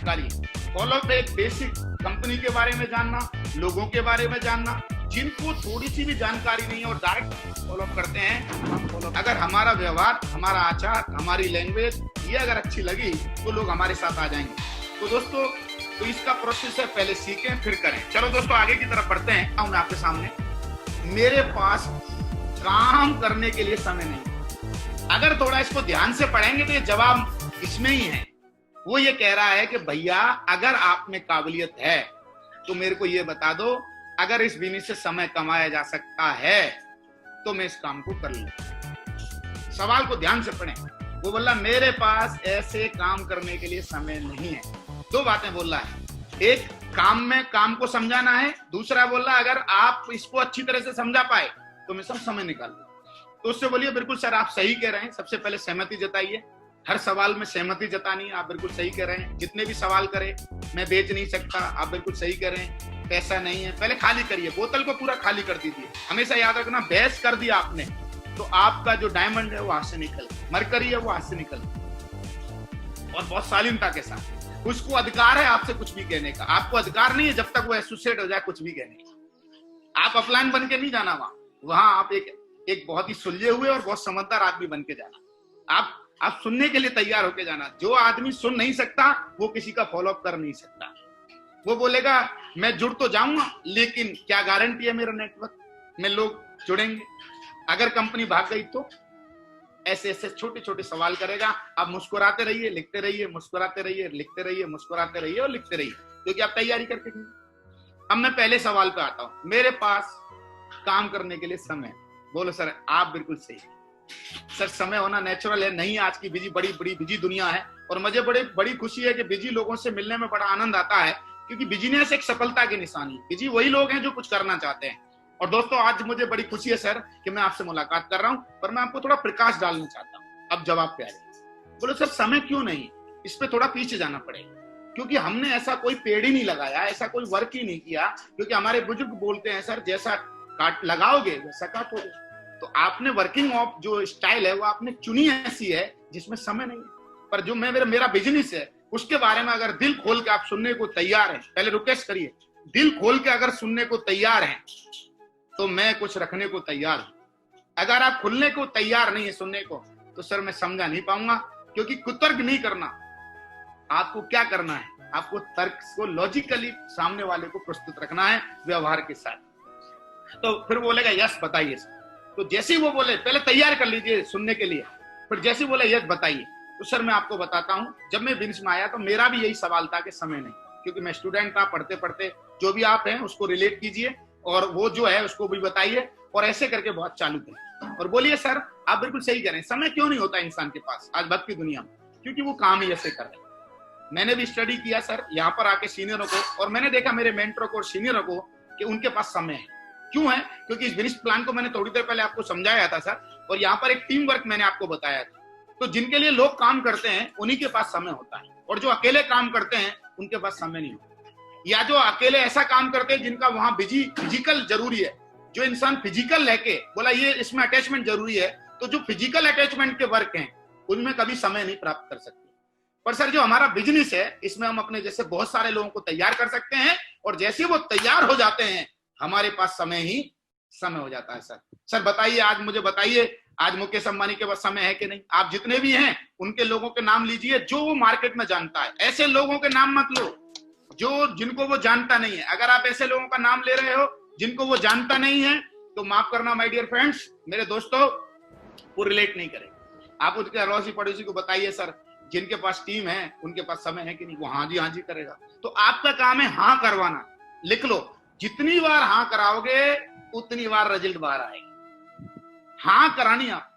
जानकारी है। फॉलोअप एक बेसिक कंपनी के बारे में जानना, लोगों के बारे में जानना, जिनको थोड़ी सी भी जानकारी नहीं है और डायरेक्ट फॉलोअप करते हैं। अगर हमारा व्यवहार, हमारा आचार, हमारी लैंग्वेज ये अगर अच्छी लगी तो लोग हमारे साथ आ जाएंगे। तो दोस्तों, तो इसका प्रोसेस है, पहले सीखें फिर करें। चलो दोस्तों, आगे की तरफ बढ़ते हैं। मैं आपके सामने, मेरे पास काम करने के लिए समय नहीं। अगर थोड़ा इसको ध्यान से पढ़ेंगे तो ये जवाब इसमें ही है। वो ये कह रहा है कि भैया अगर आप में काबिलियत है तो मेरे को ये बता दो, अगर इस बिजनेस से समय कमाया जा सकता है तो मैं इस काम को कर लूं। सवाल को ध्यान से पढ़ें। वो बोला मेरे पास ऐसे काम करने के लिए समय नहीं है। दो बातें बोल रहा है, एक काम में काम को समझाना है, दूसरा बोल रहा अगर आप इसको अच्छी तरह से समझा पाए तो मैं सब समय निकाल लूं। तो उससे बोलिए बिल्कुल सर आप सही कह रहे हैं, सबसे पहले सहमति जताइए। हर सवाल में सहमति जतानी है, आप बिल्कुल सही कह रहे हैं। जितने भी सवाल करें, मैं बेच नहीं सकता, आप बिल्कुल सही कह रहे हैं। पैसा नहीं है, पहले खाली करिए, बोतल को पूरा खाली कर दीजिए। हमेशा याद रखना, बहस कर दिया आपने तो आपका जो डायमंड है वो हाथ से निकल, मरकरी है वो हाथ से निकल। और बहुत शालीनता के साथ, उसको अधिकार है आपसे कुछ भी कहने का। आपको अधिकार नहीं है जब तक वो एसोसिएट हो जाए कुछ भी कहने का। आप अपलाइन बन के नहीं जाना वहां आप एक बहुत ही सुलझे हुए और बहुत समझदार आदमी बन के जाना। आप सुनने के लिए तैयार होके जाना। जो आदमी सुन नहीं सकता वो किसी का फॉलोअप कर नहीं सकता। वो बोलेगा मैं जुड़ तो जाऊंगा, लेकिन क्या गारंटी है मेरा नेटवर्क में लोग जुड़ेंगे? अगर कंपनी भाग गई तो ऐसे ऐसे छोटे छोटे सवाल करेगा। आप मुस्कुराते रहिए, लिखते रहिए, मुस्कुराते रहिए, लिखते रहिए, मुस्कुराते रहिए और लिखते रहिए, क्योंकि आप तैयारी करके नहीं। अब मैं पहले सवाल पे आता हूं, मेरे पास काम करने के लिए समय। बोलो सर आप बिल्कुल सही। सर समय होना नेचुरल है, नहीं आज की बड़ी बिजी दुनिया है। और मुझे बड़ी खुशी है कि बिजी लोगों से मिलने में बड़ा आनंद आता है, क्योंकि बिजीनेस एक सफलता की निशानी है। बिजी वही लोग हैं जो कुछ करना चाहते हैं। और दोस्तों आज मुझे बड़ी खुशी है सर कि मैं आपसे मुलाकात कर रहा हूं, पर मैं आपको थोड़ा प्रकाश डालना चाहता हूं। अब जवाब पे आ जाए। बोलो सर समय क्यों नहीं? इस पे थोड़ा पीछे जाना पड़ेगा, क्योंकि हमने ऐसा कोई पेड़ ही नहीं लगाया, ऐसा कोई वर्क ही नहीं किया। क्योंकि हमारे बुजुर्ग बोलते हैं सर जैसा काट लगाओगे वैसा काटोगे। तो आपने वर्किंग ऑफ जो स्टाइल है वो आपने चुनी ऐसी है जिसमें समय नहीं है। पर जो मेरा बिजनेस है उसके बारे में अगर दिल खोल के आप सुनने को तैयार हैं, पहले रिक्वेस्ट करिए, दिल खोल के अगर सुनने को तैयार हैं तो मैं कुछ रखने को तैयार हूं। अगर आप खुलने को तैयार नहीं है सुनने को, तो सर मैं समझा नहीं पाऊंगा। क्योंकि कुतर्क नहीं करना, आपको क्या करना है, आपको तर्क को लॉजिकली सामने वाले को प्रस्तुत रखना है व्यवहार के साथ। तो फिर बोलेगा यस बताइए सर। तो जैसे ही वो बोले पहले तैयार कर लीजिए सुनने के लिए, फिर जैसे ही बोले यस बताइए, तो सर मैं आपको बताता हूं, जब मैं बिजनेस में आया तो मेरा भी यही सवाल था कि समय नहीं। क्योंकि मैं स्टूडेंट था, पढ़ते पढ़ते जो भी आप हैं उसको रिलेट कीजिए और वो जो है उसको भी बताइए, और ऐसे करके बहुत चालू करें। और बोलिए सर आप बिल्कुल सही कह रहे हैं, समय क्यों नहीं होता इंसान के पास आज भक्त की दुनिया में? क्योंकि वो काम ही ऐसे कर रहे हैं। मैंने भी स्टडी किया सर यहाँ पर आके सीनियरों को, और मैंने देखा मेरे मेंटरों को और सीनियरों को कि उनके पास समय है। क्यों है? क्योंकि इस बिजनेस प्लान को मैंने थोड़ी देर पहले आपको समझाया था सर, और यहाँ पर एक टीम वर्क मैंने आपको बताया था। तो जिनके लिए लोग काम करते हैं उन्हीं के पास समय होता है, और जो अकेले काम करते हैं उनके पास समय नहीं होता। या जो अकेले ऐसा काम करते हैं जिनका वहां फिजिकल जरूरी है, जो इंसान फिजिकल लेके बोला ये इसमें अटैचमेंट जरूरी है, तो जो फिजिकल अटैचमेंट के वर्क हैं उनमें कभी समय नहीं प्राप्त कर सकते। पर सर जो हमारा बिजनेस है इसमें हम अपने जैसे बहुत सारे लोगों को तैयार कर सकते हैं, और जैसे वो तैयार हो जाते हैं हमारे पास समय ही समय हो जाता है। सर बताइए, आज मुझे बताइए, आज मुकेश अंबानी के पास समय है कि नहीं? आप जितने भी हैं उनके लोगों के नाम लीजिए जो वो मार्केट में जानता है। ऐसे लोगों के नाम मत लो जिनको वो जानता नहीं है। अगर आप ऐसे लोगों का नाम ले रहे हो जिनको वो जानता नहीं है, तो माफ करना माय डियर फ्रेंड्स, मेरे दोस्तों, वो रिलेट नहीं करेगा। आप उसके अड़ोसी पड़ोसी को बताइए सर जिनके पास टीम है उनके पास समय है कि नहीं, वो हाँ जी करेगा। तो आपका काम है हाँ करवाना। लिख लो, जितनी बार हाँ कराओगे उतनी बार रिजल्ट बाहर आएगा। हाँ करानी आप।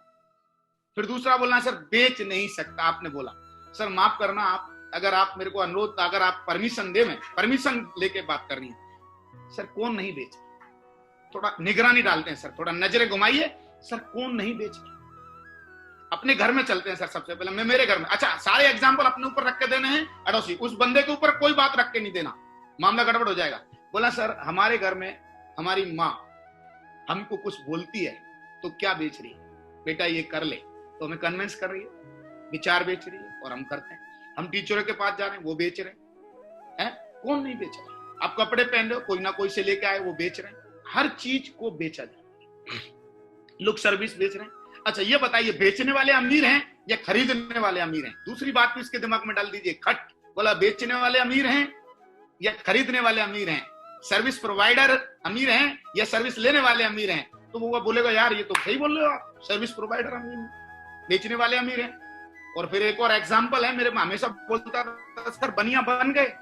फिर दूसरा बोलना सर बेच नहीं सकता। आपने बोला सर माफ करना, आप अगर आप मेरे को अनुरोध, अगर आप परमिशन दे, मैं परमिशन लेके बात करनी है। सर कौन नहीं बेच? थोड़ा निगरानी डालते हैं सर, थोड़ा नजरें घुमाइए सर, कौन नहीं बेच? अपने घर में चलते हैं सर। सबसे पहले मैं मेरे घर में, अच्छा सारे एग्जाम्पल अपने ऊपर रख के देने हैं अड़ोसी, उस बंदे के ऊपर कोई बात रख के नहीं देना, मामला गड़बड़ हो जाएगा। बोला सर हमारे घर में हमारी माँ हमको कुछ बोलती है तो क्या बेच रही है बेटा, ये कर ले, तो हमें कन्विंस कर रही है, विचार बेच रही है और हम करते हैं। हम टीचरों के पास जा रहे हैं, वो बेच रहे हैं। कौन नहीं बेच रहा? आप कपड़े पहन रहे हो, कोई ना कोई से लेके आए वो बेच रहे हैं, हर चीज को बेचा जाए, लोग सर्विस बेच रहे हैं। अच्छा ये बताइए, बेचने वाले अमीर हैं या खरीदने वाले अमीर हैं? दूसरी बात भी इसके दिमाग में डाल दीजिए, खट बोला, बेचने वाले अमीर हैं या खरीदने वाले अमीर हैं? सर्विस प्रोवाइडर अमीर हैं या सर्विस लेने वाले अमीर हैं? तो वो बोलेगा यार ये तो सही बोल रहे हो आप, सर्विस प्रोवाइडर अमीर हैं, बेचने वाले अमीर हैं। और फिर एक और एग्जाम्पल है, मेरे हमेशा बोलता था सर बनिया बन गए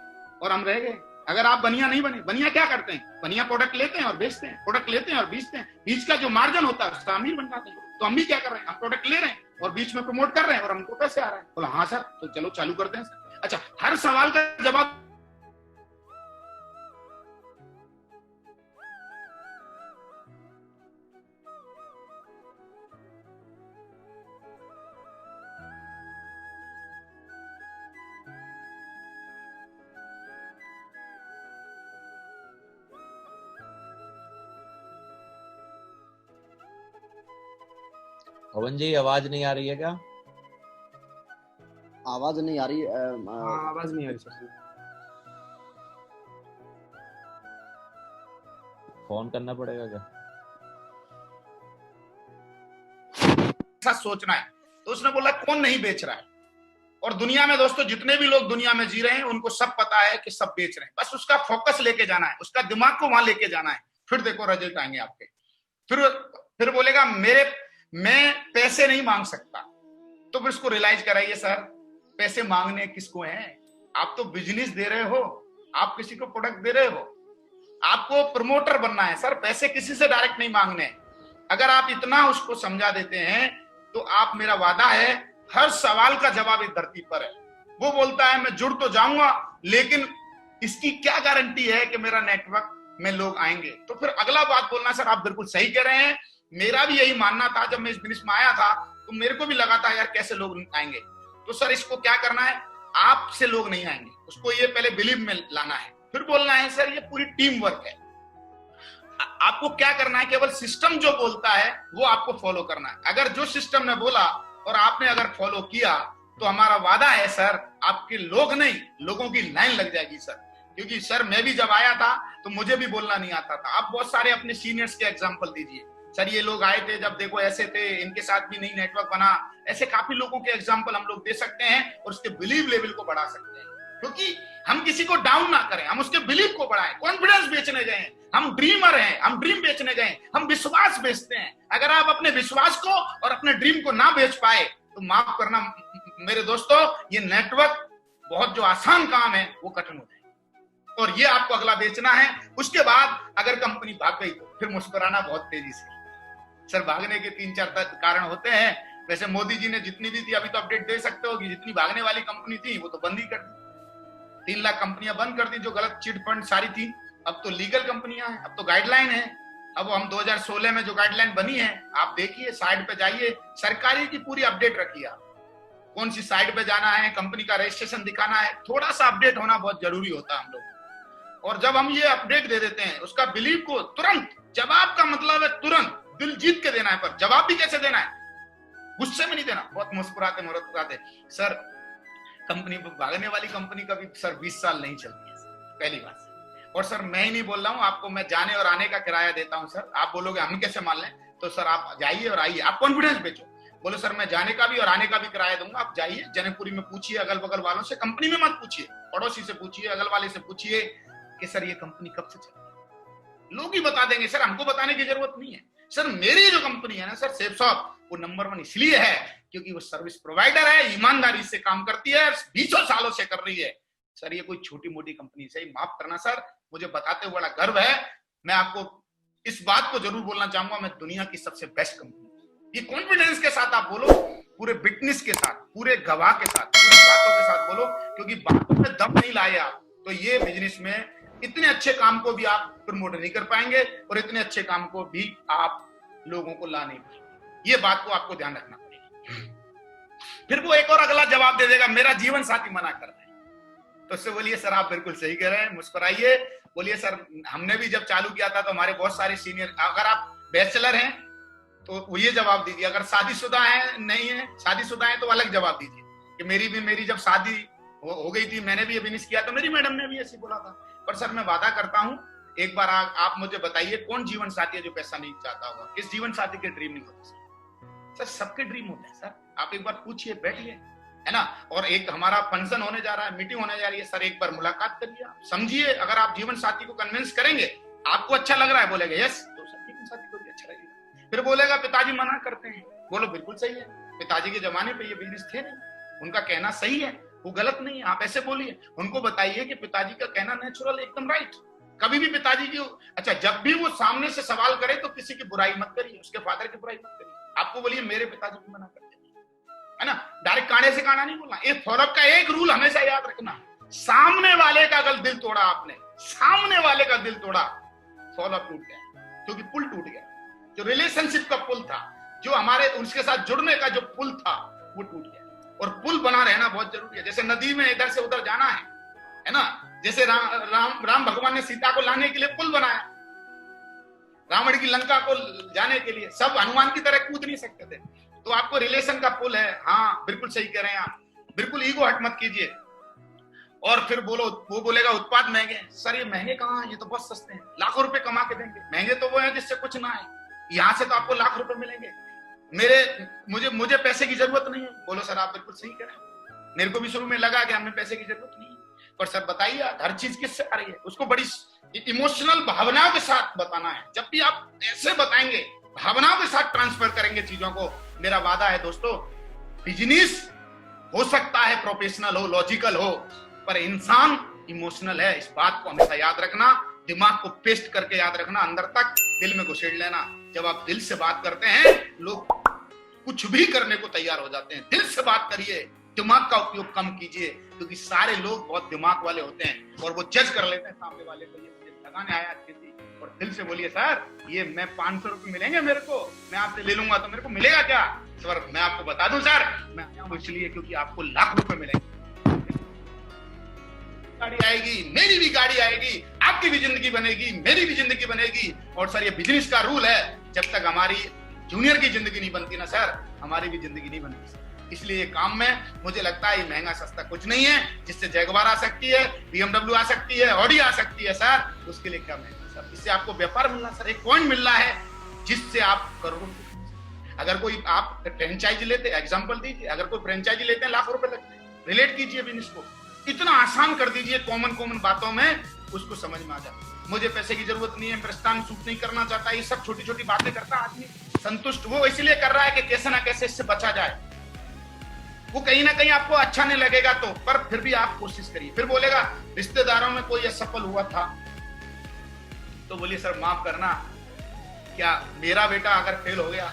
और हम रह गए। अगर आप बनिया नहीं बने, बनिया क्या करते हैं? बनिया प्रोडक्ट लेते हैं और बेचते हैं, प्रोडक्ट लेते हैं और बेचते हैं, बीच का जो मार्जिन होता है उसका अमीर बन जाते हैं। तो हम भी क्या कर रहे हैं, हम प्रोडक्ट ले रहे हैं और बीच में प्रमोट कर रहे हैं और हमको पैसे आ रहे हैं। बोला हाँ सर, तो चलो चालू करते हैं सर। अच्छा, हर सवाल का जवाब पवन जी आवाज नहीं आ रही है क्या? आवाज नहीं आ रही। आवाज नहीं आ रही सर। फोन करना पड़ेगा क्या? ऐसा सोचना है। तो उसने बोला कौन नहीं बेच रहा है? और दुनिया में दोस्तों जितने भी लोग दुनिया में जी रहे हैं उनको सब पता है कि सब बेच रहे हैं, बस उसका फोकस लेके जाना है, उसका दिमाग को वहां लेके जाना है, फिर देखो रिजल्ट आएंगे आपके। फिर बोलेगा मैं पैसे नहीं मांग सकता। तो फिर उसको रियलाइज कराइए सर, पैसे मांगने किसको हैं? आप तो बिजनेस दे रहे हो, आप किसी को प्रोडक्ट दे रहे हो, आपको प्रमोटर बनना है सर, पैसे किसी से डायरेक्ट नहीं मांगने। अगर आप इतना उसको समझा देते हैं तो आप, मेरा वादा है, हर सवाल का जवाब इस धरती पर है। वो बोलता है मैं जुड़ तो जाऊंगा लेकिन इसकी क्या गारंटी है कि मेरा नेटवर्क में लोग आएंगे? तो फिर अगला बात बोलना सर आप बिल्कुल सही कह रहे हैं, मेरा भी यही मानना था। जब मैं इस बिजनेस में आया था तो मेरे को भी लगा था यार कैसे लोग आएंगे। तो सर इसको क्या करना है, आपसे लोग नहीं आएंगे, उसको ये पहले बिलीव में लाना है, फिर बोलना है सर ये पूरी टीम वर्क है। आपको क्या करना है, केवल सिस्टम जो बोलता है वो आपको फॉलो करना है। अगर जो सिस्टम ने बोला और आपने अगर फॉलो किया तो हमारा वादा है सर, आपके लोग नहीं, लोगों की लाइन लग जाएगी सर। क्योंकि सर मैं भी जब आया था तो मुझे भी बोलना नहीं आता था। आप बहुत सारे अपने सीनियर्स के एग्जांपल दीजिए, सर ये लोग आए थे जब देखो ऐसे थे, इनके साथ भी नहीं नेटवर्क बना, ऐसे काफी लोगों के एग्जांपल हम लोग दे सकते हैं और उसके बिलीव लेवल को बढ़ा सकते हैं। क्योंकि हम किसी को डाउन ना करें, हम उसके बिलीव को बढ़ाएं। कॉन्फिडेंस बेचने गए हैं, हम ड्रीमर हैं, हम ड्रीम बेचने गए, हम विश्वास बेचते हैं। अगर आप अपने विश्वास को और अपने ड्रीम को ना बेच पाए तो माफ करना मेरे दोस्तों, ये नेटवर्क बहुत जो आसान काम है वो कठिन हो जाए। और ये आपको अगला बेचना है। उसके बाद अगर कंपनी भाग गई तो फिर मुस्कुराना बहुत तेजी से। सर भागने के 3-4 कारण होते हैं। वैसे मोदी जी ने जितनी भी थी, अभी तो अपडेट दे सकते हो कि जितनी भागने वाली कंपनी थी वो तो बंद ही कर दी। 3 लाख कंपनियां बंद कर दी जो गलत चिट फंड सारी थी। अब तो लीगल कंपनियां हैं, अब तो गाइडलाइन है। अब हम 2016 में जो गाइडलाइन बनी है आप देखिए, साइट पे जाइए, सरकारी की पूरी अपडेट रखिए आप, कौन सी साइट पे जाना है, कंपनी का रजिस्ट्रेशन दिखाना है। थोड़ा सा अपडेट होना बहुत जरूरी होता है हम लोग। और जब हम ये अपडेट दे देते हैं, उसका बिलीव को तुरंत, जवाब का मतलब है तुरंत दिल जीत के देना है। पर जवाब भी कैसे देना है, गुस्से में नहीं देना। बहुत मुस्कुराते मुस्कुराते, सर कंपनी भागने वाली कंपनी का भी सर 20 साल नहीं चलती है पहली बात। और सर मैं ही नहीं बोल रहा हूँ, आपको मैं जाने और आने का किराया देता हूँ सर। आप बोलोगे हम कैसे मान लें, तो सर आप जाइए और आइए, आप कॉन्फिडेंस बेचो, बोलो सर मैं जाने का भी और आने का भी किराया दूंगा, आप जाइए। जनकपुरी में पूछिए अगल बगल वालों से, कंपनी में मत पूछिए, पड़ोसी से पूछिए, अगल वाले से पूछिए कि सर ये कंपनी कब से चल रही है। लोग ही बता देंगे सर, हमको बताने की जरूरत नहीं है। सर मेरी जो कंपनी है ना सर, सेफ शॉप, वो नंबर 1 इसलिए है क्योंकि वो सर्विस प्रोवाइडर है, ईमानदारी से काम करती है, 20 सालों से कर रही है। सर ये कोई छोटी मोटी कंपनी से, माफ करना सर, मुझे बताते हुए बड़ा गर्व है। मैं आपको इस बात को जरूर बोलना चाहूंगा, मैं दुनिया की सबसे बेस्ट कंपनी। ये कॉन्फिडेंस के साथ आप बोलो, पूरे विटनेस के साथ, पूरे गवाह के साथ, पूरी बातों के साथ बोलो, क्योंकि बातों में दम नहीं लाए आप तो ये बिजनेस में इतने अच्छे काम को भी आप प्रमोट नहीं कर पाएंगे और इतने अच्छे काम को भी आप लोगों को ला नहीं पाएंगे। ये बात को आपको ध्यान रखना पड़ेगा। फिर वो एक और अगला जवाब दे देगा, मेरा जीवन साथी मना कर रहा है। तो उससे बोलिए सर आप बिल्कुल सही कह रहे हैं, मुस्कुराइए, बोलिए सर हमने भी जब चालू किया था तो हमारे बहुत सारे सीनियर, अगर आप बैचलर हैं तो वो ये जवाब दीजिए, अगर शादीशुदा है नहीं है, शादीशुदा है तो अलग जवाब दीजिए कि मेरी जब शादी हो गई थी, मैंने भी ये फिनिश किया, तो मेरी मैडम ने भी ऐसे बोला था। पर सर मैं वादा करता हूँ, एक बार आप मुझे बताइए कौन जीवन साथी है जो पैसा नहीं चाहता होगा? किस जीवन साथी के ड्रीम नहीं होते सर? सबके ड्रीम होते हैं सर। आप एक बार पूछिए, बैठिए, है ना। और एक हमारा फंक्शन होने जा रहा है, मीटिंग होने जा रही है सर, एक बार मुलाकात करिए, समझिए। अगर आप जीवन साथी को कन्विंस करेंगे, आपको अच्छा लग रहा है, बोलेगा यस, तो सर जीवन साथी को भी अच्छा लगेगा। फिर बोलेगा पिताजी मना करते हैं, बोलो बिल्कुल सही है, पिताजी के जमाने पे ये बिजनेस थे नहीं, उनका कहना सही है, वो गलत नहीं है, आप ऐसे बोलिए। उनको बताइए कि पिताजी का कहना नेचुरल, एकदम राइट। कभी भी पिताजी की, अच्छा जब भी वो सामने से सवाल करे तो किसी की बुराई मत करिए, उसके फादर की बुराई मत करिए। आपको बोलिए मेरे पिताजी भी मना करते हैं, है ना। डायरेक्ट कांडे से कांडा नहीं बोलना। एक फॉलोअप का एक रूल हमेशा याद रखना, सामने वाले का अगर दिल तोड़ा आपने, सामने वाले का दिल तोड़ा, फॉलोअप टूट गया, क्योंकि पुल टूट गया। जो रिलेशनशिप का पुल था, जो हमारे उसके साथ जुड़ने का जो पुल था, वो टूट गया। और पुल बना रहना बहुत जरूरी है। जैसे नदी में इधर से उधर जाना है ना। जैसे राम भगवान ने सीता को लाने के लिए पुल बनाया, रावण की लंका को जाने के लिए। सब हनुमान की तरह कूद नहीं सकते थे, तो आपको रिलेशन का पुल है। हाँ बिल्कुल सही कह रहे हैं आप, बिल्कुल ईगो हट मत कीजिए। और फिर वो बोलेगा उत्पाद महंगे, सर ये महंगे कहाँ हैं, ये तो बहुत सस्ते हैं, लाखों रुपए कमा के देंगे। महंगे तो वो है जिससे कुछ ना है, यहाँ से तो आपको लाख रुपए मिलेंगे। मुझे पैसे की जरूरत नहीं है, बोलो सर आप बिल्कुल सही कह रहे हैं। मेरे को भी शुरू में लगा कि हमें पैसे की जरूरत नहीं है, पर सर बताइए हर चीज किससे आ रही है, उसको बड़ी इमोशनल भावनाओं के साथ बताना है। जब भी आप ऐसे बताएंगे, भावनाओं के साथ ट्रांसफर करेंगे चीजों को, मेरा वादा है दोस्तों, बिजनेस हो सकता है प्रोफेशनल हो, लॉजिकल हो, पर इंसान इमोशनल है। इस बात को हमेशा याद रखना, दिमाग को पेस्ट करके याद रखना, अंदर तक दिल में घुसेड़ लेना। जब आप दिल से बात करते हैं, लोग कुछ भी करने को तैयार हो जाते हैं। दिल से बात करिए, दिमाग का उपयोग कम कीजिए, क्योंकि सारे लोग बहुत दिमाग वाले होते हैं और वो जज कर लेते हैं सामने वाले को, ये मुझे लगाने आया किसी। और दिल से बोलिए सर ये मैं 500 रुपए मिलेंगे मेरे को, मैं आपसे ले लूंगा तो मेरे को मिलेगा क्या? सर मैं आपको बता दूं सर, मैं आया हूं इसलिए क्योंकि आपको लाख रुपए मिलेंगे। गाड़ी आएगी, मेरी भी गाड़ी आएगी, आपकी भी जिंदगी बनेगी, मेरी भी जिंदगी बनेगी। और सर ये बिजनेस का रूल है, जब तक हमारी जूनियर की जिंदगी नहीं बनती ना सर, हमारी भी जिंदगी नहीं बनती। इसलिए ये काम में मुझे लगता है ये महंगा सस्ता कुछ नहीं है। जिससे जगुआर आ सकती है, BMW आ सकती है, ऑडी आ सकती है सर, उसके लिए क्या महंगा सर? इससे आपको व्यापार मिलना सर, एक पॉइंट मिल रहा है जिससे आप करोड़ों। अगर कोई आप फ्रेंचाइजी लेते, एग्जाम्पल दीजिए, अगर कोई फ्रेंचाइजी लेते हैं लाखों रुपए लगते हैं, रिलेट कीजिए बिजनेस को, इतना आसान कर दीजिए, कॉमन बातों में उसको समझ में आ जाए। मुझे पैसे की जरूरत नहीं है, प्रस्थान सूट नहीं करना चाहता, ये सब छोटी छोटी बातें करता आदमी संतुष्ट वो इसलिए कर रहा है कि कैसे ना कैसे इससे बचा जाए। वो कहीं ना कहीं आपको अच्छा नहीं लगेगा तो, पर फिर भी आप कोशिश करिए। फिर बोलेगा रिश्तेदारों में कोई असफल हुआ था तो बोलिए सर माफ करना, क्या मेरा बेटा अगर फेल हो गया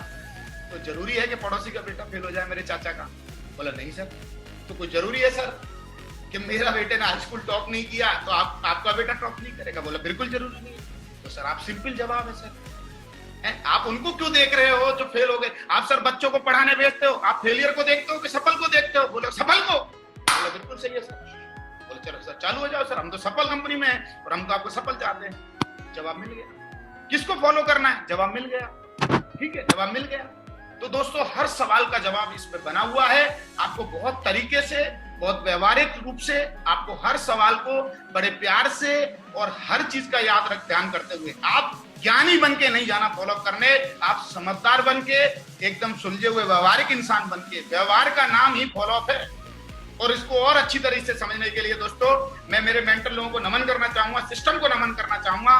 तो जरूरी है कि पड़ोसी का बेटा फेल हो जाए, मेरे चाचा का? बोला नहीं सर। तो कोई जरूरी है सर कि मेरा बेटे ने हाई स्कूल टॉप नहीं किया तो आपका बेटा टॉप नहीं करेगा? बोला बिल्कुल जरूरी नहीं है। तो सर आप सिंपल जवाब है सर, आप उनको क्यों देख रहे हो जो फेल हो गए? आप सर बच्चों को पढ़ाने भेजते हो, आप फेलियर को देखते हो कि सफल को देखते हो? बोलो सफल को। बोला बिल्कुल सही है सर। बोले चलो सर चालू हो जाओ सर, हम तो सफल कंपनी में हैं और हम तो आपको सफल चाहते हैं। जवाब मिल गया। किसको फॉलो करना है? जवाब मिल गया। ठीक है, जवाब मिल गया। तो दोस्तों हर सवाल का जवाब इसमें बना हुआ है। आपको बहुत तरीके से, बहुत व्यवहारिक रूप से आपको हर सवाल को बड़े प्यार से और हर चीज का ध्यान करते हुए, आप ज्ञानी बन के नहीं जाना फॉलो करने, आप समझदार बन के, एकदम सुलझे हुए व्यवहारिक इंसान बन के। व्यवहार का नाम ही फॉलोअप है। और इसको और अच्छी तरह से समझने के लिए दोस्तों मैं मेरे मेंटर लोगों को नमन करना चाहूंगा, सिस्टम को नमन करना चाहूंगा।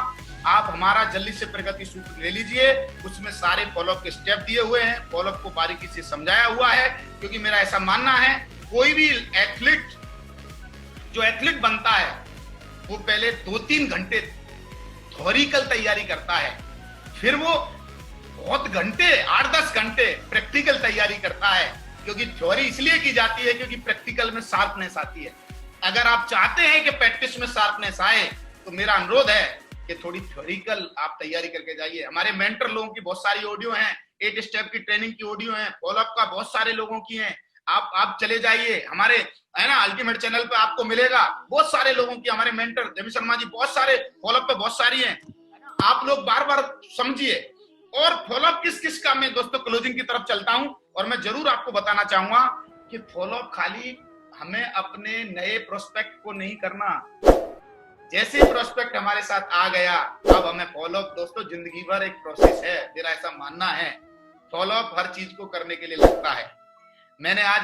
आप हमारा जल्दी से प्रगति सूत्र ले लीजिए, उसमें सारे फॉलोअप के स्टेप दिए हुए हैं, फॉलोअप को बारीकी से समझाया हुआ है। क्योंकि मेरा ऐसा मानना है, कोई भी एथलीट जो एथलीट बनता है वो पहले 2-3 घंटे थ्योरिकल तैयारी करता है, फिर वो बहुत घंटे 8-10 घंटे प्रैक्टिकल तैयारी करता है। क्योंकि थ्योरी इसलिए की जाती है क्योंकि प्रैक्टिकल में शार्पनेस आती है। अगर आप चाहते हैं कि प्रैक्टिस में शार्पनेस आए तो मेरा अनुरोध है कि थोड़ी थ्योरिकल आप तैयारी करके जाइए। हमारे मेंटर लोगों की बहुत सारी ऑडियो हैं, 8 स्टेप की ट्रेनिंग की ऑडियो हैं, फॉलोअप का बहुत सारे लोगों की हैं। आप चले जाइए हमारे, है ना, अल्टीमेट चैनल पे आपको मिलेगा बहुत सारे लोगों की, हमारे मेंटर जेमी शर्मा जी बहुत सारे फॉलोअप पे बहुत सारी हैं। आप लोग बार बार समझिए। और फॉलोअप किस किस का, मैं दोस्तों क्लोजिंग की तरफ चलता हूं और मैं जरूर आपको बताना चाहूंगा कि फॉलोअप खाली हमें अपने नए प्रोस्पेक्ट को नहीं करना। जैसे प्रोस्पेक्ट हमारे साथ आ गया, अब हमें फॉलोअप दोस्तों जिंदगी भर एक प्रोसेस है, मेरा ऐसा मानना है। फॉलोअप हर चीज को करने के लिए लगता है। मैंने आज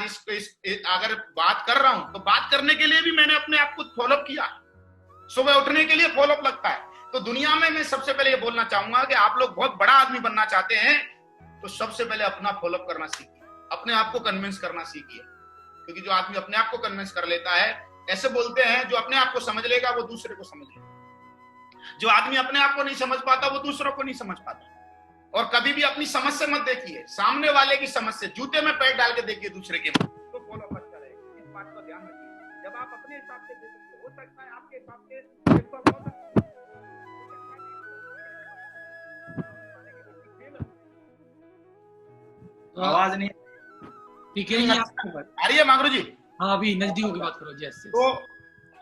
अगर बात कर रहा हूं तो बात करने के लिए भी मैंने अपने आप को फॉलोअप किया। सुबह उठने के लिए फॉलोअप लगता है। तो दुनिया में मैं सबसे पहले ये बोलना चाहूंगा कि आप लोग बहुत बड़ा आदमी बनना चाहते हैं तो सबसे पहले अपना फॉलोअप करना सीखिए, अपने आप को कन्विंस करना सीखिए। क्योंकि जो आदमी अपने आप को कन्विंस कर लेता है, ऐसे बोलते हैं जो अपने आप को समझ लेगा वो दूसरे को समझ लेगा। जो आदमी अपने आप को नहीं समझ पाता वो दूसरों को नहीं समझ पाता। और कभी भी अपनी समझ से मत देखिए, सामने वाले की समझ से, जूते में पैर डाल के देखिए दूसरे के, तो फॉलोअप अच्छा रहेगा। इस बात का ध्यान रखिए। जब आप अपने हिसाब से देखते हो सकता है आपके हिसाब से आवाज नहीं ठीक है जी, आप आ रही है मागरू जी? हाँ अभी नजदीक होकर बात करो जी। yes, yes. तो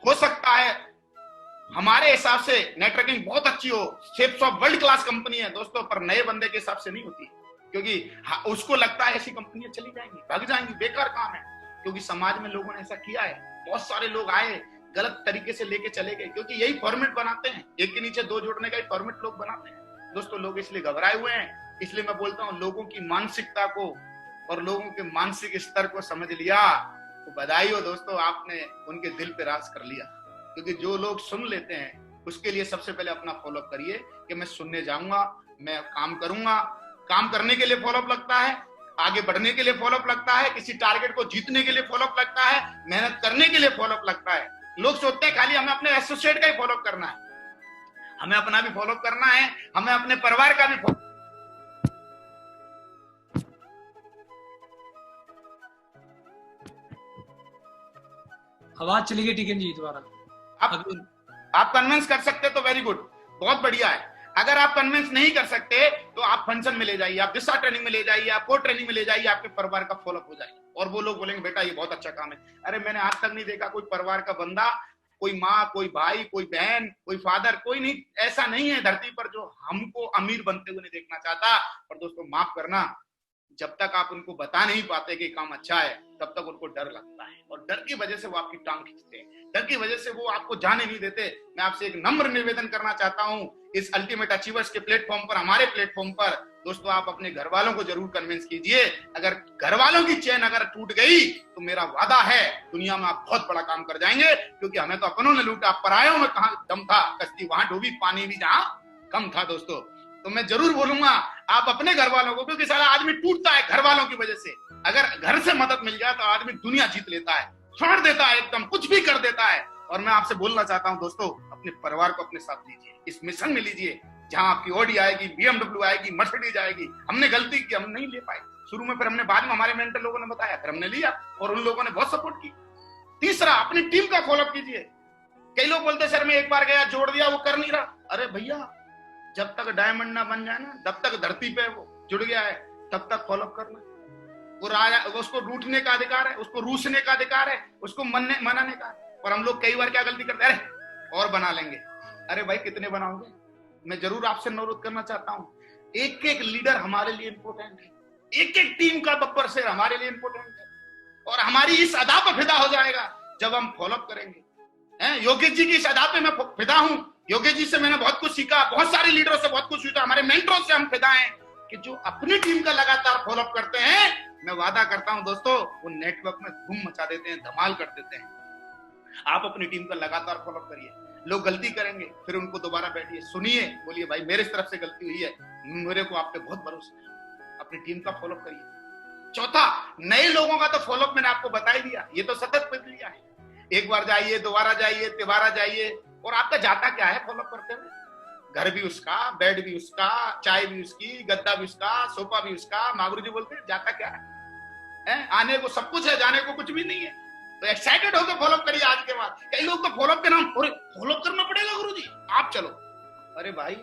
हो सकता है हमारे हिसाब से नेटवर्किंग बहुत अच्छी हो, shapes of world class company है दोस्तों, पर नए बंदे के हिसाब से नहीं होती। क्योंकि उसको लगता है ऐसी कंपनियां चली जाएंगी, भाग जाएंगी, बेकार काम है। क्योंकि समाज में लोगों ने ऐसा किया है, बहुत सारे लोग आए गलत तरीके से लेके चले गए। क्योंकि यही फॉर्मेट बनाते हैं, एक के नीचे दो जोड़ने का ही फॉर्मेट लोग बनाते हैं दोस्तों। लोग इसलिए घबराए हुए हैं। इसलिए मैं बोलता हूँ लोगों की मानसिकता को और लोगों के मानसिक स्तर को समझ लिया तो बधाई हो दोस्तों, आपने उनके दिल पे राज कर लिया। क्योंकि जो लोग सुन लेते हैं उसके लिए सबसे पहले अपना फॉलोअप करिए कि मैं सुनने जाऊंगा, मैं काम करूंगा। काम करने के लिए फॉलोअप लगता है, आगे बढ़ने के लिए फॉलोअप लगता है, किसी टारगेट को जीतने के लिए फॉलोअप लगता है, मेहनत करने के लिए फॉलोअप लगता है। लोग सोचते हैं खाली हमें अपने एसोसिएट का ही फॉलोअप करना है, हमें अपना भी फॉलोअप करना है, हमें अपने परिवार का भी आवाज चली गई टीकन जी दोबारा। आप कन्विंस कर सकते तो वेरी गुड, बहुत बढ़िया है। अगर आप कन्विंस नहीं कर सकते तो आप फंक्शन में ले जाइए, आप दिशा ट्रेनिंग में ले जाइए, आप कोर ट्रेनिंग में ले जाइए, आपके परिवार का फॉलोअप हो जाएगा। और वो लोग बोलेंगे बेटा ये बहुत अच्छा काम है। अरे मैंने आज तक नहीं देखा कोई परिवार का बंदा, कोई माँ, कोई भाई, कोई बहन, कोई फादर, कोई नहीं, ऐसा नहीं है धरती पर जो हमको अमीर बनते हुए नहीं देखना चाहता। पर दोस्तों माफ करना, जब तक आप उनको बता नहीं पाते कि काम अच्छा है तब तक उनको डर लगता है, और डर की वजह से वो आपकी टांग खींचते हैं, डर की वजह से वो आपको जाने नहीं देते। मैं आपसे एक नम्र निवेदन करना चाहता हूं इस अल्टीमेट अचीवर्स के प्लेटफॉर्म पर, हमारे प्लेटफॉर्म पर दोस्तों, आप अपने घर वालों को जरूर कन्विंस कीजिए। अगर घर वालों की चैन अगर टूट गई तो मेरा वादा है दुनिया में आप बहुत बड़ा काम कर जाएंगे। क्योंकि हमें तो अपनों ने लूटा, परायों में कहां दम था, कश्ती वहां डूबी, पानी भी जहां कम था दोस्तों। तो मैं जरूर बोलूंगा आप अपने घर वालों को, क्योंकि सारा आदमी टूटता है घर वालों की वजह से। अगर घर से मदद मिल जाए तो आदमी दुनिया जीत लेता है, छोड़ देता है, एकदम कुछ भी कर देता है। और मैं आपसे बोलना चाहता हूं दोस्तों, अपने परिवार को अपने साथ लीजिए, इस मिशन में लीजिए जहां आपकी ऑडी आएगी, BMW आएगी, मर्सिडीज आएगी। हमने गलती की, हम नहीं ले पाए शुरू में, फिर हमने बाद में, हमारे मेंटर लोगों ने बताया, फिर हमने लिया और उन लोगों ने बहुत सपोर्ट की। तीसरा, अपनी टीम का फॉलोअप कीजिए। कई लोग बोलते सर मैं एक बार गया, जोड़ दिया, वो कर नहीं रहा। अरे भैया जब तक डायमंड ना बन जाए ना, तब तक धरती पे वो जुड़ गया है, तब तक फॉलोअप करना। वो राजा, उसको रूठने का अधिकार है, उसको रूसने का अधिकार है, उसको मनाने का। और हम लोग कई बार क्या गलती करते हैं, अरे और बना लेंगे। अरे भाई कितने बनाओगे? मैं जरूर आपसे अनुरोध करना चाहता हूं, एक एक लीडर हमारे लिए इंपॉर्टेंट है, एक एक टीम का बब्बर शेर हमारे लिए इंपॉर्टेंट है। और हमारी इस अदा पर फिदा हो जाएगा जब हम फॉलोअप करेंगे। योगेश जी की इस अदा पे मैं फिदा हूं, योगेश जी से मैंने बहुत कुछ सीखा, बहुत सारे लीडरों से बहुत कुछ सीखा, हमारे मेंटरों से हम फिदा हैं कि जो अपनी टीम का लगातार फॉलोअप करते हैं, मैं वादा करता हूं दोस्तों वो नेटवर्क में धूम मचा देते हैं, धमाल कर देते हैं। आप अपनी टीम का लगातार फॉलोअप करिए। लोग गलती करेंगे, फिर उनको दोबारा बैठिए, सुनिए, बोलिए भाई मेरे तरफ से गलती हुई है, मेरे को आप पे बहुत भरोसा है। अपनी टीम का फॉलोअप करिए। चौथा, नए लोगों का तो फॉलोअप मैंने आपको बता ही दिया, ये तो सतत प्रक्रिया है। एक बार जाइए, दोबारा जाइए, तिबारा जाइए, और आपका जाता क्या है फॉलोअप करते हुए? घर भी उसका, बेड भी उसका, चाय भी उसकी, गद्दा भी उसका, सोफा भी उसका। मागुरू जी बोलते हैं जाता क्या है? आने को सब कुछ है, जाने को कुछ भी नहीं है। तो एक्साइटेड होकर फॉलोअप करिए आज के बाद। कई लोग तो फॉलोअप के नाम, फॉलोअप करना पड़ेगा गुरुजी, आप चलो। अरे भाई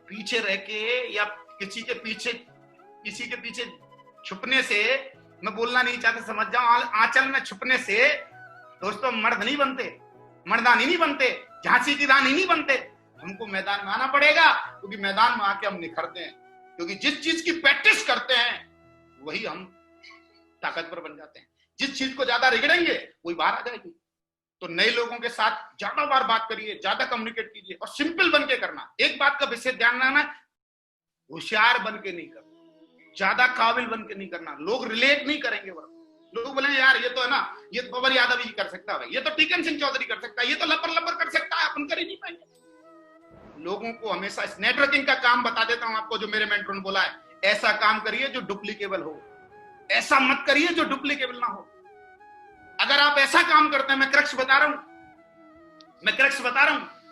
पीछे रह के या किसी के पीछे छुपने से, मैं बोलना नहीं चाहता, समझ जाओ, आंचल में छुपने से दोस्तों मर्द नहीं बनते, मर्दानी नहीं बनते, झांसी की रानी नहीं बनते। हमको मैदान में आना पड़ेगा, क्योंकि मैदान में आके हम निखरते हैं। क्योंकि जिस चीज की प्रैक्टिस करते हैं वही हम ताकतवर बन जाते हैं। जिस चीज को ज्यादा रिगड़ेंगे वही बाहर आ जाएगी। तो नए लोगों के साथ ज्यादा बार बात करिए, ज्यादा कम्युनिकेट कीजिए और सिंपल बन के करना। एक बात का विशेष ध्यान रखना, होशियार बन के नहीं करना, ज्यादा काबिल बन के नहीं करना। लोग रिलेट नहीं करेंगे, लोग बोलेंगे यार ये तो है ना, ये तो पवन यादव ही कर सकता है, ये तो टीकन सिंह चौधरी कर सकता है, ये तो लपर लपर कर सकता है, अपन कर ही नहीं पाएंगे। लोगों को हमेशा इस नेटवर्किंग का काम बता देता हूं आपको, जो मेरे मेंटर ने बोला है, ऐसा काम करिए जो डुप्लीकेबल हो, ऐसा मत करिए जो डुप्लीकेबल ना हो। अगर आप ऐसा काम करते हैं, मैं क्रक्स बता रहा हूं,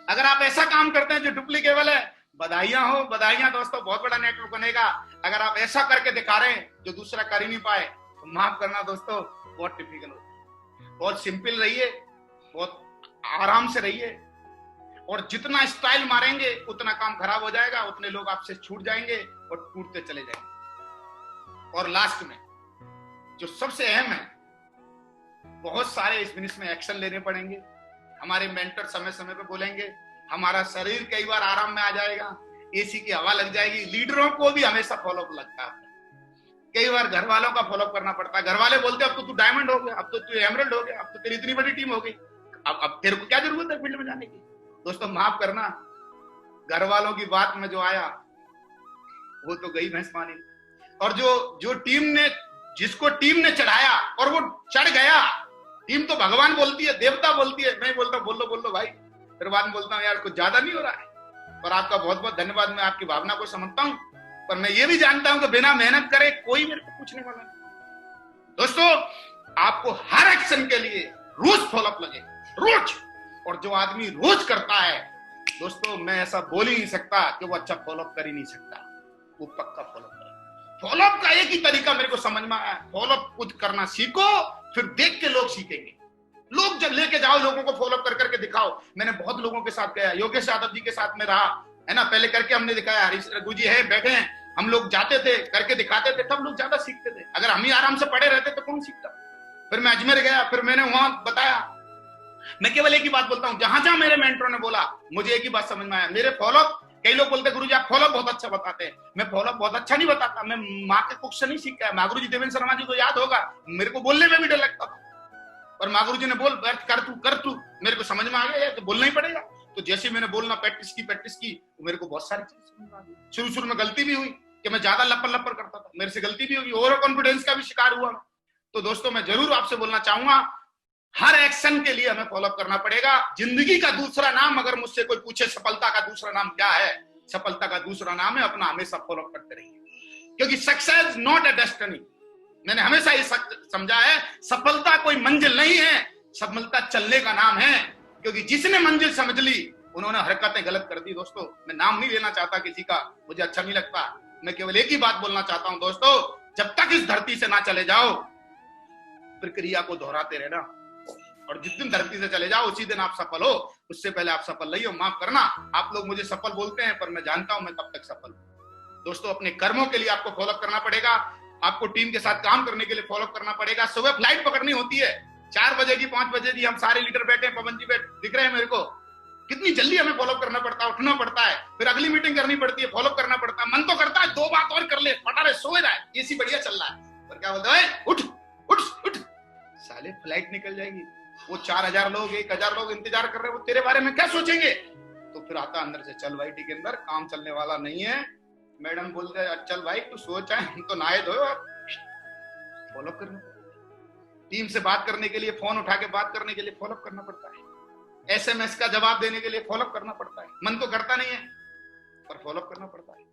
अगर आप ऐसा काम करते हैं जो डुप्लीकेबल है, बधाइयां दोस्तों, बहुत बड़ा नेटवर्क बनेगा। अगर आप ऐसा करके दिखा रहे हैं जो दूसरा कर ही नहीं पाए, तो माफ करना दोस्तों, बहुत टिपिकल होता है। बहुत सिंपल रहिए, बहुत आराम से रहिए, और जितना स्टाइल मारेंगे उतना काम खराब हो जाएगा, उतने लोग आपसे छूट जाएंगे और टूटते चले जाएंगे। और लास्ट में जो सबसे अहम है, बहुत सारे इस बिजनेस में एक्शन लेने पड़ेंगे। हमारे मेंटर समय समय पे बोलेंगे, हमारा शरीर कई बार आराम में आ जाएगा, एसी की हवा लग जाएगी। लीडरों को भी हमेशा फॉलोअप लगता है, कई बार घर वालों का फॉलोअप करना पड़ता है। घर वाले बोलते हैं अब तो तू डायमंड हो गया, अब तो तू एमरल्ड हो गया, अब तो तेरी इतनी बड़ी टीम हो गई, अब तेरे को क्या जरूरत है फील्ड में जाने की। दोस्तों माफ करना, घर वालों की बात में जो आया वो तो गई भैंस पानी। और जो टीम ने, जिसको टीम ने चढ़ाया और वो चढ़ गया, टीम तो भगवान बोलती है, देवता बोलती है, मैं बोलता हूँ बोल लो भाई, फिर बाद में बोलता हूँ यार कुछ ज्यादा नहीं हो रहा है। और आपका बहुत बहुत धन्यवाद, मैं आपकी भावना को समझता हूँ, पर मैं ये भी जानता हूं कि बिना मेहनत करे कोई मेरे को पूछने वाला नहीं। दोस्तों आपको हर एक्शन के लिए रोज फॉलोअप लगे, रोज। और जो आदमी रोज करता है दोस्तों, मैं ऐसा बोल ही नहीं सकता कि वो अच्छा फॉलोअप कर ही नहीं सकता, वो पक्का फॉलोअप करे। फॉलोअप का एक ही तरीका मेरे को समझ में आया, फॉलोअप खुद करना सीखो, फिर देख के लोग सीखेंगे। लोग जब लेके जाओ, लोगों को फॉलोअप कर करके दिखाओ। मैंने बहुत लोगों के साथ गया, योगेश यादव जी के साथ में रहा है ना, पहले करके हमने दिखाया, हरीश रघु जी है बैठे हैं, हम लोग जाते थे करके दिखाते थे, तब लोग ज्यादा सीखते थे। अगर हम ही आराम से पड़े रहते तो कौन सीखता। फिर मैं अजमेर गया, फिर मैंने वहां बताया। मैं केवल एक ही बात बोलता हूं, जहां जहां मेरे मेंटरों ने बोला, मुझे एक ही बात समझ में आया, मेरे फॉलोअप, कई लोग बोलते गुरुजी आप फॉलोअप बहुत अच्छा बताते हैं, मैं फॉलोअप बहुत अच्छा नहीं बताता, मैं माँ के कुछ से नहीं सीखा है। माँ गुरु जी देवेंद्र शर्मा जी को याद होगा, मेरे को बोलने में भी डर लगता था, और माँ गुरु जी ने बोल कर तू, मेरे को समझ में आ गया तो बोलना ही पड़ेगा। तो जैसे मैंने बोलना प्रैक्टिस की, तो मेरे को बहुत सारी चीजें समझ में आ गई। शुरू में गलती भी हुई कि मैं ज्यादा लपर करता था, मेरे से गलती भी होगी, ओवर कॉन्फिडेंस का भी शिकार हुआ। तो दोस्तों मैं जरूर आपसे बोलना चाहूंगा, हर एक्शन के लिए हमें फॉलोअप करना पड़ेगा। जिंदगी का दूसरा नाम, अगर मुझसे कोई पूछे सफलता का दूसरा नाम क्या है, सफलता का दूसरा नाम है अपना हमेशा फॉलोअप करते रहिए, क्योंकि सक्सेस नॉट ए डेस्टिनी। मैंने हमेशा ये समझा है, सफलता कोई मंजिल नहीं है, सफलता चलने का नाम है। क्योंकि जिसने मंजिल समझ ली, उन्होंने हरकतें गलत कर दी। दोस्तों मैं नाम नहीं लेना चाहता किसी का, मुझे अच्छा नहीं लगता। मैं केवल एक ही बात बोलना चाहता हूं दोस्तों, जब तक इस धरती से ना चले जाओ, प्रक्रिया को दोहराते रहना, और जिस दिन धरती से चले जाओ उसी दिन आप सफल हो, उससे पहले आप सफल नहीं हो। माफ करना, आप लोग मुझे सफल बोलते हैं, पर मैं जानता हूं मैं कब तक सफल हूं। दोस्तों अपने कर्मों के लिए आपको फॉलोअप करना पड़ेगा, आपको टीम के साथ काम करने के लिए फॉलोअप करना पड़ेगा। सुबह फ्लाइट पकड़नी होती है, 4 बजे की 5 बजे की, हम सारे लीडर बैठे हैं, पवन जी दिख रहे हैं मेरे को, कितनी जल्दी हमें फॉलोअप करना पड़ता है, उठना पड़ता है, फिर अगली मीटिंग करनी पड़ती है, फॉलोअप करना पड़ता है। मन तो करता है 2 बात और कर ले, पटा रहे, सो रहा है, एसी बढ़िया चल रहा है, पर क्या बोलता है, उठ उठ उठ, साले फ्लाइट निकल जाएगी। वो 4000 लोग 1000 लोग इंतजार कर रहे हैं, वो तेरे बारे में क्या सोचेंगे। तो फिर आता अंदर से, चल भाई ठीक है, अंदर काम चलने वाला नहीं है। मैडम बोलते हैं चल भाई तू सोच है, हम तो नहाए धोए, फॉलो करना पड़ता है। टीम से बात करने के लिए, फोन उठा के बात करने के लिए फॉलो करना पड़ता है, SMS का जवाब देने के लिए फॉलो करना पड़ता है। मन तो करता नहीं है, पर फॉलो करना पड़ता है।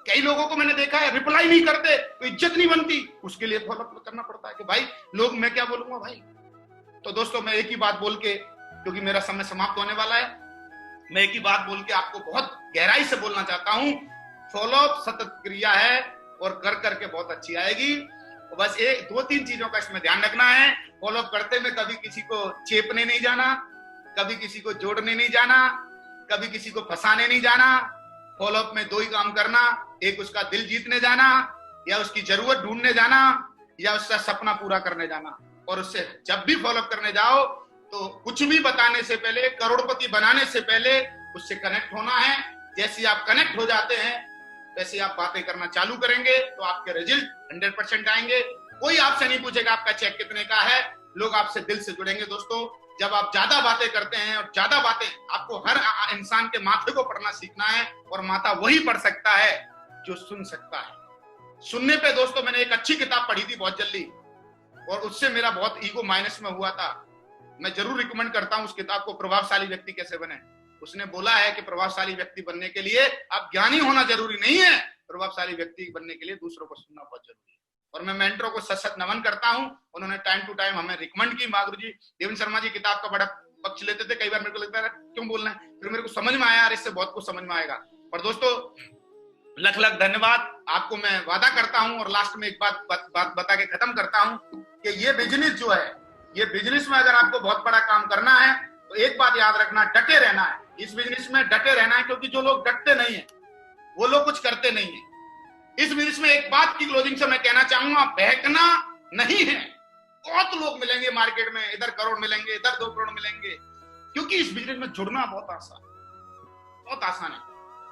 कई लोगों को मैंने देखा है रिप्लाई नहीं करते तो इज्जत नहीं बनती, उसके लिए फॉलो करना पड़ता है कि भाई लोग, मैं क्या बोलूंगा भाई। तो दोस्तों मैं एक ही बात बोल के, क्योंकि मेरा समय समाप्त होने वाला है, मैं एक ही बात बोल के आपको बहुत गहराई से बोलना चाहता हूं, फॉलोअप सतत क्रिया है और कर करके बहुत अच्छी आएगी। तो बस 2-3 चीजों का इसमें ध्यान रखना है। फॉलोअप करते में कभी किसी को चेपने नहीं जाना, कभी किसी को जोड़ने नहीं जाना, कभी किसी को फंसाने नहीं जाना। फॉलोअप में 2 ही काम करना, एक उसका दिल जीतने जाना, या उसकी जरूरत ढूंढने जाना, या उसका सपना पूरा करने जाना। और उससे जब भी फॉलोअप करने जाओ तो कुछ भी बताने से पहले, करोड़पति बनाने से पहले उससे कनेक्ट होना है। जैसे आप कनेक्ट हो जाते हैं वैसे आप बातें करना चालू करेंगे तो आपके रिजल्ट 100% आएंगे। कोई आपसे नहीं पूछेगा आपका चेक कितने का है। लोग आपसे दिल से जुड़ेंगे दोस्तों। जब आप ज्यादा बातें करते हैं, और ज्यादा बातें आपको हर इंसान के माथे को पढ़ना सीखना है, और माथा वही पढ़ सकता है जो सुन सकता है। सुनने पे दोस्तों मैंने एक अच्छी किताब पढ़ी थी बहुत जल्दी, और उससे मेरा बहुत ईगो माइनस में हुआ था। मैं जरूर रिकमेंड करता हूं उस किताब को, प्रभावशाली व्यक्ति कैसे बने। उसने बोला है कि प्रभावशाली व्यक्ति बनने के लिए आप ज्ञानी होना जरूरी नहीं है, प्रभावशाली व्यक्ति बनने के लिए दूसरों को सुनना बहुत जरूरी है। और मैं मेंटरों को सत नमन करता हूं, उन्होंने टाइम टू टाइम हमें रिकमेंड की। मागुरु जी, देवेंद्र शर्मा जी किताब का बड़ा पक्ष लेते थे, कई बार मेरे को लगता है क्यों बोलना है, फिर मेरे को समझ में आया यार इससे बहुत कुछ समझ में आएगा। और दोस्तों लख लख धन्यवाद आपको। मैं वादा करता हूं और लास्ट में एक बात बता के खत्म करता हूं कि ये बिजनेस जो है, ये बिजनेस में अगर आपको बहुत बड़ा काम करना है तो एक बात याद रखना, डटे रहना है। इस बिजनेस में डटे रहना है, क्योंकि जो लोग डटते नहीं है वो लोग कुछ करते नहीं है। इस बिजनेस में एक बात की क्लोजिंग से मैं कहना चाहूंगा, बहकना नहीं है। बहुत लोग मिलेंगे मार्केट में, इधर करोड़ मिलेंगे, इधर 2 करोड़ मिलेंगे, क्योंकि इस बिजनेस में जुड़ना बहुत आसान है।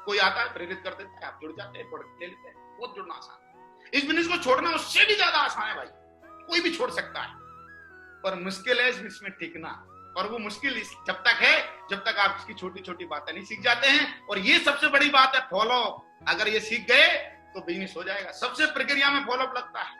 कोई आता है, प्रेरित कर देता है, आप जुड़ जाते हैं, प्रोडक्ट ले लेते हैं, बहुत जुड़ना आसान है। इस बिजनेस को छोड़ना उससे भी ज्यादा आसान है भाई, कोई भी छोड़ सकता है, पर मुश्किल है इसमें टिकना। और वो मुश्किल जब तक है जब तक आप इसकी छोटी छोटी बातें नहीं सीख जाते हैं। और ये सबसे बड़ी बात है, फॉलो। अगर ये सीख गए तो बिजनेस हो जाएगा। सबसे प्रक्रिया में फॉलोअप लगता है।